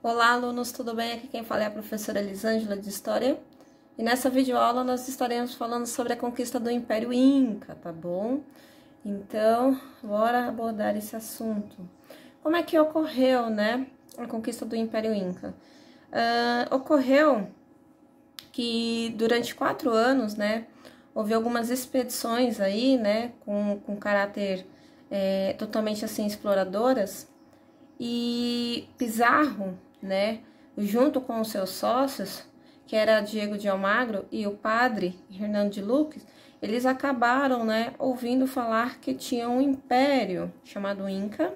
Olá, alunos, tudo bem? Aqui quem fala é a professora Elisângela de História. E nessa videoaula nós estaremos falando sobre a conquista do Império Inca, tá bom? Então, bora abordar esse assunto. Como é que ocorreu, né, a conquista do Império Inca? Ocorreu que durante 4 anos, né, houve algumas expedições aí, né, com caráter totalmente assim exploradoras, e Pizarro, né, junto com os seus sócios, que era Diego de Almagro e o padre Hernando de Luques, eles acabaram, né, ouvindo falar que tinha um império chamado Inca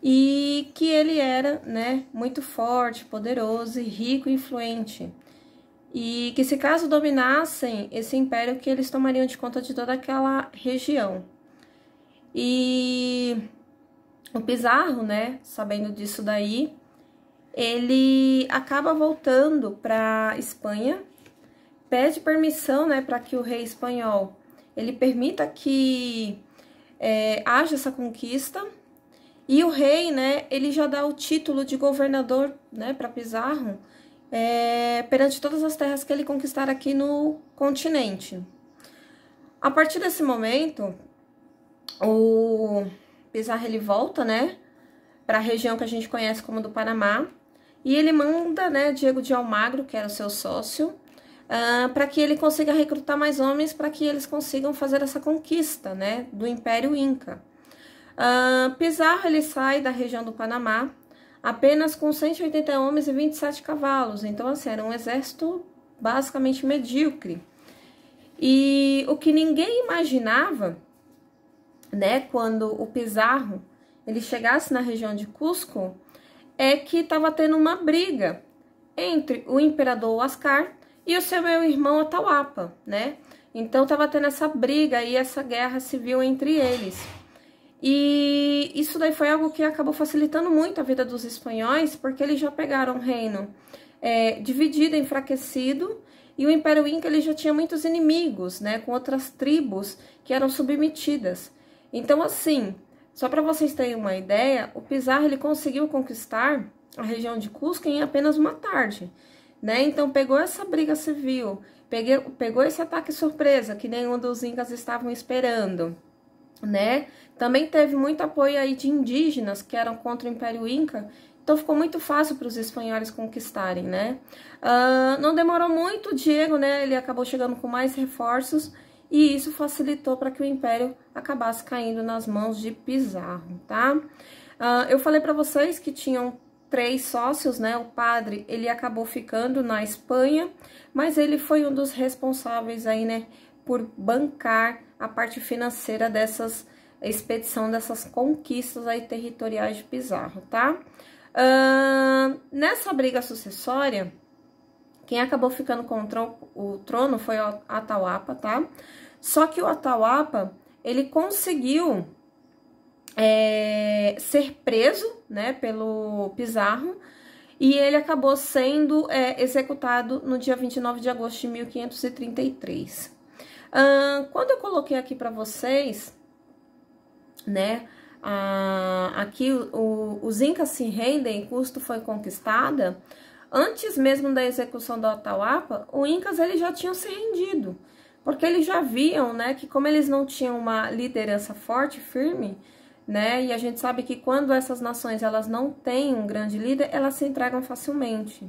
e que ele era, né, muito forte, poderoso e rico e influente. E que se caso dominassem esse império, que eles tomariam de conta de toda aquela região. E o Pizarro, né, sabendo disso daí, ele acaba voltando para Espanha, pede permissão, né, para que o rei espanhol ele permita que haja essa conquista, e o rei, né, ele já dá o título de governador, né, para Pizarro, perante todas as terras que ele conquistar aqui no continente. A partir desse momento, o Pizarro ele volta, né, para a região que a gente conhece como do Panamá, e ele manda, né, Diego de Almagro, que era o seu sócio, para que ele consiga recrutar mais homens para que eles consigam fazer essa conquista, né, do Império Inca. Pizarro ele sai da região do Panamá apenas com 180 homens e 27 cavalos, então assim, era um exército basicamente medíocre. E o que ninguém imaginava, né, quando o Pizarro ele chegasse na região de Cusco, é que estava tendo uma briga entre o imperador Huáscar e o seu irmão Atahualpa, né? Então estava tendo essa briga e essa guerra civil entre eles. E isso daí foi algo que acabou facilitando muito a vida dos espanhóis, porque eles já pegaram um reino dividido, enfraquecido, e o Império Inca ele já tinha muitos inimigos, né, com outras tribos que eram submetidas. Então, assim, só para vocês terem uma ideia, o Pizarro ele conseguiu conquistar a região de Cusco em apenas uma tarde, né? Então, pegou essa briga civil, pegou esse ataque surpresa que nenhum dos incas estavam esperando, né? Também teve muito apoio aí de indígenas que eram contra o Império Inca, então ficou muito fácil para os espanhóis conquistarem, né? Não demorou muito, o Diego, né? Ele acabou chegando com mais reforços e isso facilitou para que o Império acabasse caindo nas mãos de Pizarro, tá? Eu falei para vocês que tinham 3 sócios, né? O padre, ele acabou ficando na Espanha, mas ele foi um dos responsáveis aí, né, por bancar a parte financeira dessas expedição, dessas conquistas aí territoriais de Pizarro, tá? Nessa briga sucessória, quem acabou ficando com o trono foi o Atahualpa, tá? Só que o Atahualpa, ele conseguiu ser preso, né, pelo Pizarro, e ele acabou sendo executado no dia 29 de agosto de 1533. Quando eu coloquei aqui para vocês, né, aqui os incas se rendem, Cusco foi conquistada, antes mesmo da execução do Atahualpa, os incas eles já tinham se rendido, porque eles já viam, né, que como eles não tinham uma liderança forte, firme, né, e a gente sabe que quando essas nações elas não têm um grande líder, elas se entregam facilmente.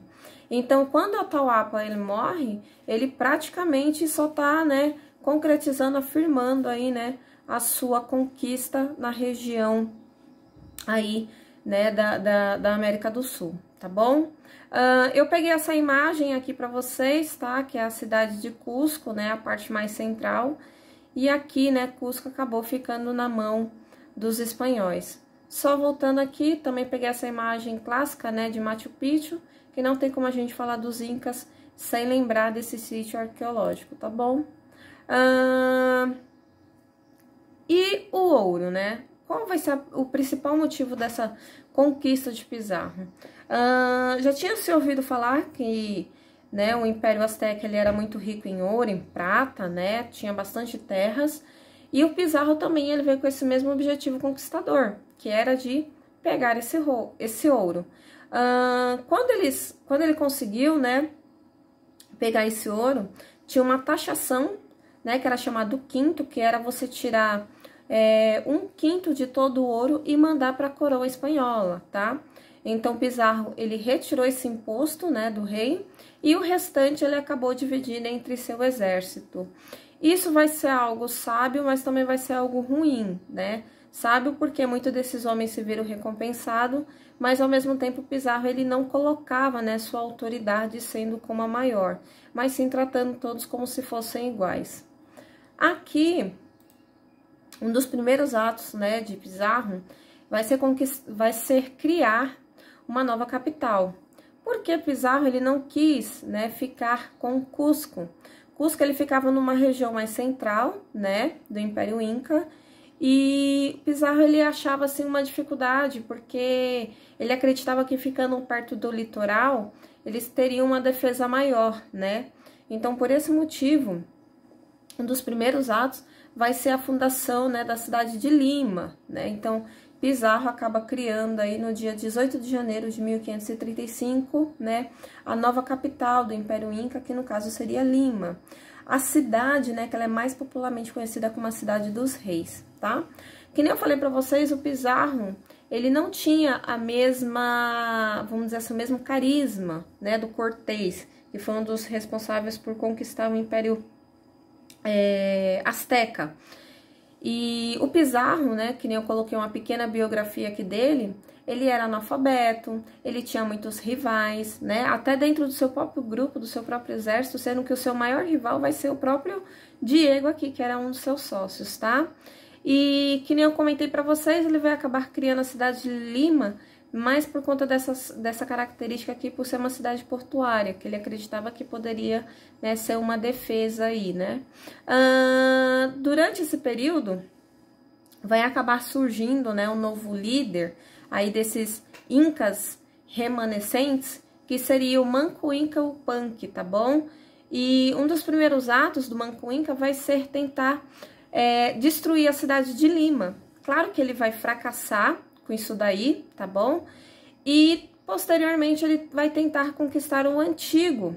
Então, quando o Atahualpa ele morre, ele praticamente só tá, né, concretizando, afirmando aí, né, a sua conquista na região aí, né, da América do Sul, tá bom? Eu peguei essa imagem aqui para vocês, tá? Que é a cidade de Cusco, né, a parte mais central, e aqui, né, Cusco acabou ficando na mão dos espanhóis. Só voltando aqui, também peguei essa imagem clássica, né, de Machu Picchu, que não tem como a gente falar dos incas sem lembrar desse sítio arqueológico, tá bom? E o ouro, né? Qual vai ser o principal motivo dessa conquista de Pizarro? Já tinha se ouvido falar que, né, o Império Azteca ele era muito rico em ouro, em prata, né? Tinha bastante terras. E o Pizarro também ele veio com esse mesmo objetivo conquistador, que era de pegar esse ouro. Quando ele conseguiu, né, pegar esse ouro, tinha uma taxação, né, que era chamado quinto, que era você tirar 1/5 de todo o ouro e mandar para a coroa espanhola, tá? Então, Pizarro, ele retirou esse imposto, né, do rei, e o restante ele acabou dividindo entre seu exército. Isso vai ser algo sábio, mas também vai ser algo ruim, né? Sábio porque muitos desses homens se viram recompensados, mas ao mesmo tempo Pizarro ele não colocava, né, sua autoridade sendo como a maior, mas sim tratando todos como se fossem iguais. Aqui, um dos primeiros atos, né, de Pizarro vai ser criar uma nova capital. Porque Pizarro ele não quis, né, ficar com Cusco. Cusco ele ficava numa região mais central, né, do Império Inca, e Pizarro ele achava assim uma dificuldade, porque ele acreditava que ficando perto do litoral, eles teriam uma defesa maior, né? Então, por esse motivo, um dos primeiros atos vai ser a fundação, né, da cidade de Lima, né? Então, Pizarro acaba criando aí no dia 18 de janeiro de 1535, né, a nova capital do Império Inca, que no caso seria Lima. A cidade, né, que ela é mais popularmente conhecida como a Cidade dos Reis, tá? Que nem eu falei para vocês, o Pizarro, ele não tinha a mesma, vamos dizer assim, o mesmo carisma, né, do Cortés, que foi um dos responsáveis por conquistar o Império Azteca. E o Pizarro, né, que nem eu coloquei uma pequena biografia aqui dele, ele era analfabeto, ele tinha muitos rivais, né, até dentro do seu próprio grupo, do seu próprio exército, sendo que o seu maior rival vai ser o próprio Diego aqui, que era um dos seus sócios, tá? E que nem eu comentei para vocês, ele vai acabar criando a cidade de Lima, mas por conta dessa característica aqui, por ser uma cidade portuária, que ele acreditava que poderia, né, ser uma defesa aí, né? Durante esse período, vai acabar surgindo, né, um novo líder aí desses incas remanescentes, que seria o Manco Inca Yupanqui, tá bom? E um dos primeiros atos do Manco Inca vai ser tentar destruir a cidade de Lima. Claro que ele vai fracassar com isso daí, tá bom? E posteriormente ele vai tentar conquistar o antigo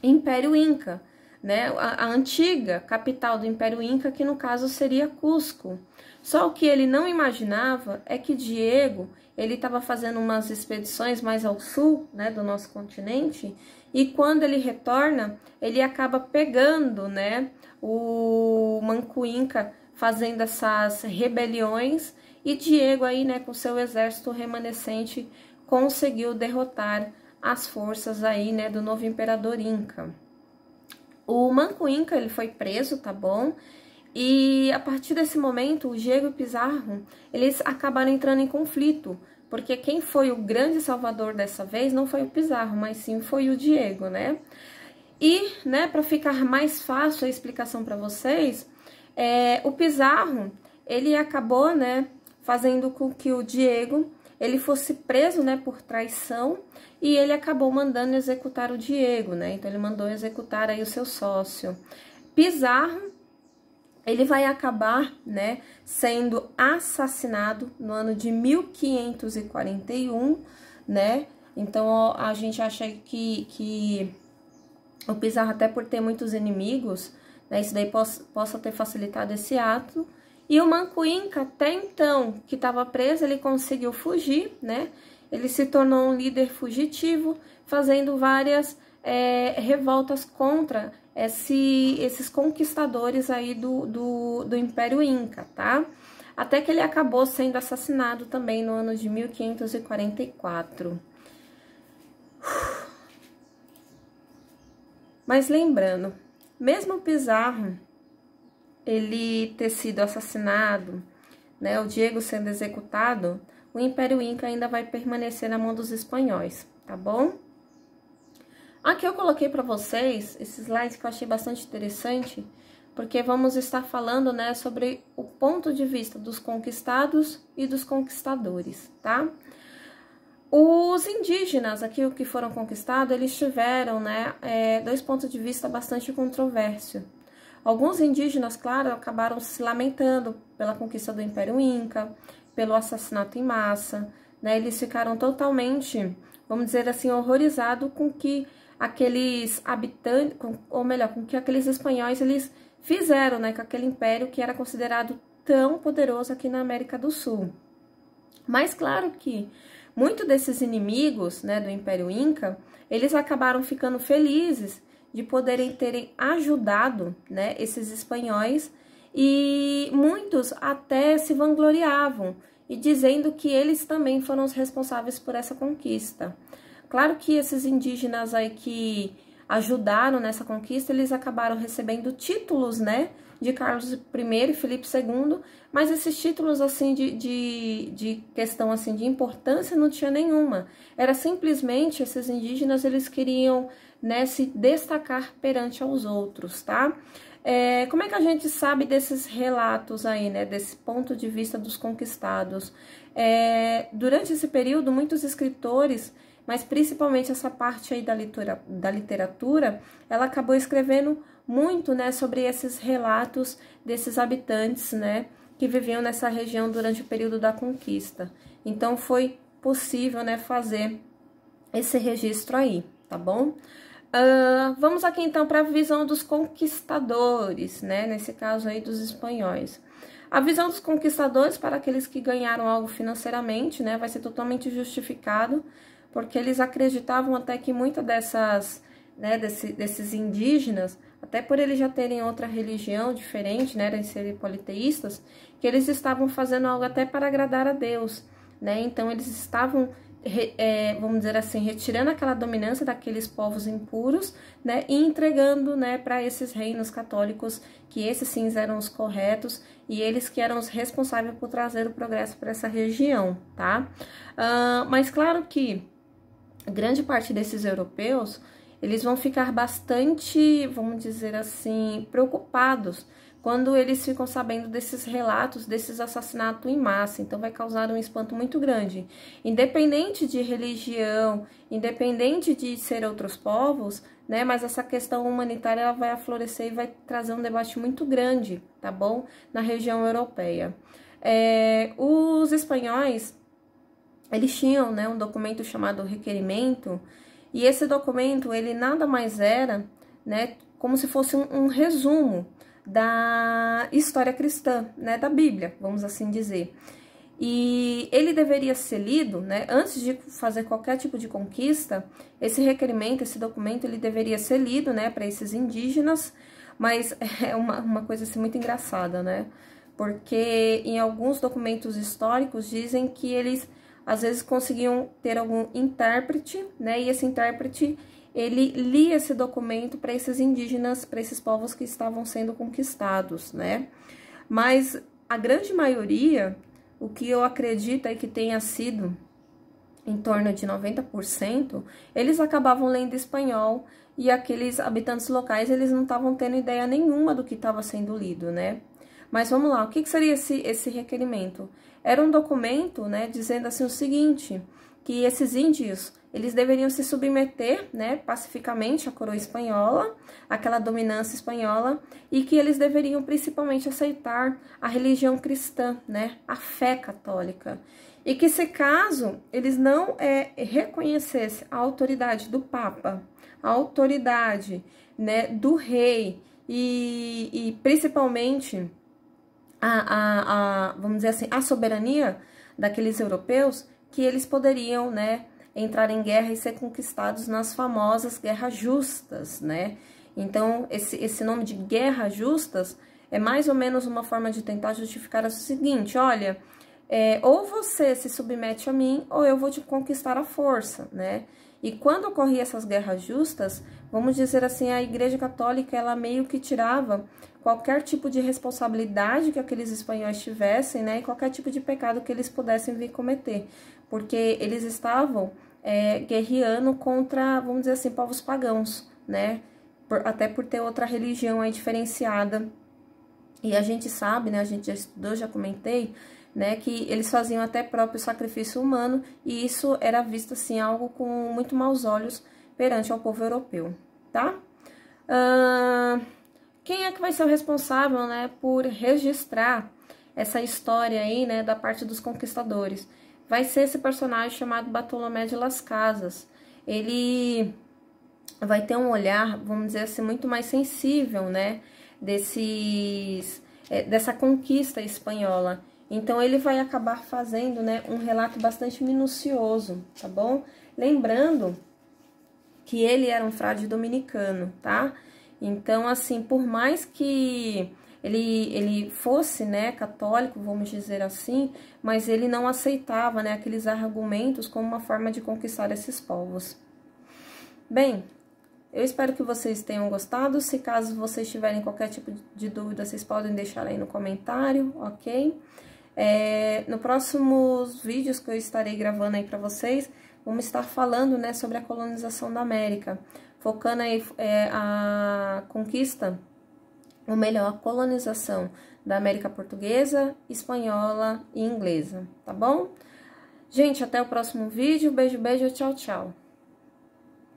Império Inca, né? A antiga capital do Império Inca, que no caso seria Cusco. Só o que ele não imaginava é que Diego, ele estava fazendo umas expedições mais ao sul, né, do nosso continente, e quando ele retorna, ele acaba pegando, né, o Manco Inca fazendo essas rebeliões, e Diego aí, né, com seu exército remanescente, conseguiu derrotar as forças aí, né, do novo imperador Inca. O Manco Inca, ele foi preso, tá bom? E a partir desse momento, o Diego e Pizarro, eles acabaram entrando em conflito, porque quem foi o grande salvador dessa vez não foi o Pizarro, mas sim foi o Diego, né? E, né, para ficar mais fácil a explicação para vocês, o Pizarro, ele acabou, né, fazendo com que o Diego, ele fosse preso, né, por traição, e ele acabou mandando executar o Diego, né, então ele mandou executar aí o seu sócio. Pizarro, ele vai acabar, né, sendo assassinado no ano de 1541, né, então a gente acha que o Pizarro, até por ter muitos inimigos, né, isso daí possa ter facilitado esse ato. E o Manco Inca, até então, que estava preso, ele conseguiu fugir, né? Ele se tornou um líder fugitivo, fazendo várias revoltas contra esses conquistadores aí do Império Inca, tá? Até que ele acabou sendo assassinado também no ano de 1544. Mas lembrando, mesmo Pizarro ele ter sido assassinado, né, o Diego sendo executado, o Império Inca ainda vai permanecer na mão dos espanhóis, tá bom? Aqui eu coloquei para vocês esse slide que eu achei bastante interessante, porque vamos estar falando, né, sobre o ponto de vista dos conquistados e dos conquistadores, tá? Os indígenas aqui que foram conquistados, eles tiveram, né, dois pontos de vista bastante controversos. Alguns indígenas, claro, acabaram se lamentando pela conquista do Império Inca, pelo assassinato em massa, né? Eles ficaram totalmente, vamos dizer assim, horrorizados com que aqueles habitantes, ou melhor, com que aqueles espanhóis eles fizeram, né, com aquele império que era considerado tão poderoso aqui na América do Sul. Mas claro que muitos desses inimigos, né, do Império Inca, eles acabaram ficando felizes de poderem terem ajudado, né, esses espanhóis, e muitos até se vangloriavam e dizendo que eles também foram os responsáveis por essa conquista. Claro que esses indígenas aí que ajudaram nessa conquista, eles acabaram recebendo títulos, né, de Carlos I e Felipe II, mas esses títulos, assim, de questão, assim, de importância não tinha nenhuma. Era simplesmente, esses indígenas, eles queriam, né, se destacar perante aos outros, tá? Como é que a gente sabe desses relatos aí, né, desse ponto de vista dos conquistados? Durante esse período, muitos escritores, mas principalmente essa parte aí da literatura, ela acabou escrevendo muito, né, sobre esses relatos desses habitantes, né, que viviam nessa região durante o período da conquista. Então, foi possível, né, fazer esse registro aí, tá bom? Vamos aqui, então, para a visão dos conquistadores, né, nesse caso aí dos espanhóis. A visão dos conquistadores, para aqueles que ganharam algo financeiramente, né, vai ser totalmente justificado, porque eles acreditavam até que muitas dessas, né, desses indígenas, até por eles já terem outra religião diferente, né, de serem politeístas, que eles estavam fazendo algo até para agradar a Deus, né, então eles estavam, vamos dizer assim, retirando aquela dominância daqueles povos impuros, né, e entregando, né, para esses reinos católicos, que esses sim eram os corretos, e eles que eram os responsáveis por trazer o progresso para essa região, tá? Mas claro que grande parte desses europeus, eles vão ficar bastante, vamos dizer assim, preocupados quando eles ficam sabendo desses relatos, desses assassinatos em massa. Então, vai causar um espanto muito grande. Independente de religião, independente de ser outros povos, né? Mas essa questão humanitária, ela vai aflorescer e vai trazer um debate muito grande, tá bom? Na região europeia. Os espanhóis, eles tinham, né, um documento chamado requerimento, e esse documento, ele nada mais era, né, como se fosse um resumo da história cristã, né, da Bíblia, vamos assim dizer. E ele deveria ser lido, né, antes de fazer qualquer tipo de conquista, esse requerimento, esse documento, ele deveria ser lido, né, para esses indígenas, mas é uma coisa assim muito engraçada, né, porque em alguns documentos históricos dizem que eles às vezes conseguiam ter algum intérprete, né? E esse intérprete, ele lia esse documento para esses indígenas, para esses povos que estavam sendo conquistados, né? Mas a grande maioria, o que eu acredito é que tenha sido em torno de 90%, eles acabavam lendo espanhol e aqueles habitantes locais, eles não estavam tendo ideia nenhuma do que estava sendo lido, né? Mas vamos lá, o que seria esse requerimento? Era um documento, né, dizendo assim o seguinte, que esses índios, eles deveriam se submeter, né, pacificamente à coroa espanhola, àquela dominância espanhola, e que eles deveriam principalmente aceitar a religião cristã, né, a fé católica. E que se caso eles não reconhecessem a autoridade do Papa, a autoridade, né, do rei e principalmente vamos dizer assim, a soberania daqueles europeus, que eles poderiam, né, entrar em guerra e ser conquistados nas famosas guerras justas, né? Então, esse nome de guerras justas é mais ou menos uma forma de tentar justificar o seguinte, olha, ou você se submete a mim, ou eu vou te conquistar à força, né? E quando ocorriam essas guerras justas, vamos dizer assim, a Igreja Católica, ela meio que tirava qualquer tipo de responsabilidade que aqueles espanhóis tivessem, né, e qualquer tipo de pecado que eles pudessem vir cometer, porque eles estavam guerreando contra, vamos dizer assim, povos pagãos, né, até por ter outra religião aí diferenciada. E a gente sabe, né, a gente já estudou, já comentei, né, que eles faziam até próprio sacrifício humano, e isso era visto, assim, algo com muito maus olhos perante ao povo europeu, tá? Quem é que vai ser o responsável, né, por registrar essa história aí, né, da parte dos conquistadores. Vai ser esse personagem chamado Bartolomé de Las Casas. Ele vai ter um olhar, vamos dizer assim, muito mais sensível, né, dessa conquista espanhola. Então, ele vai acabar fazendo, né, um relato bastante minucioso, tá bom? Lembrando que ele era um frade dominicano, tá? Então, assim, por mais que ele fosse, né, católico, vamos dizer assim, mas ele não aceitava, né, aqueles argumentos como uma forma de conquistar esses povos. Bem, eu espero que vocês tenham gostado. Se caso vocês tiverem qualquer tipo de dúvida, vocês podem deixar aí no comentário, ok? No próximos vídeos que eu estarei gravando aí para vocês, vamos estar falando, né, sobre a colonização da América, focando aí a conquista, ou melhor, a colonização da América portuguesa, espanhola e inglesa, tá bom? Gente, até o próximo vídeo. Beijo, beijo, tchau, tchau.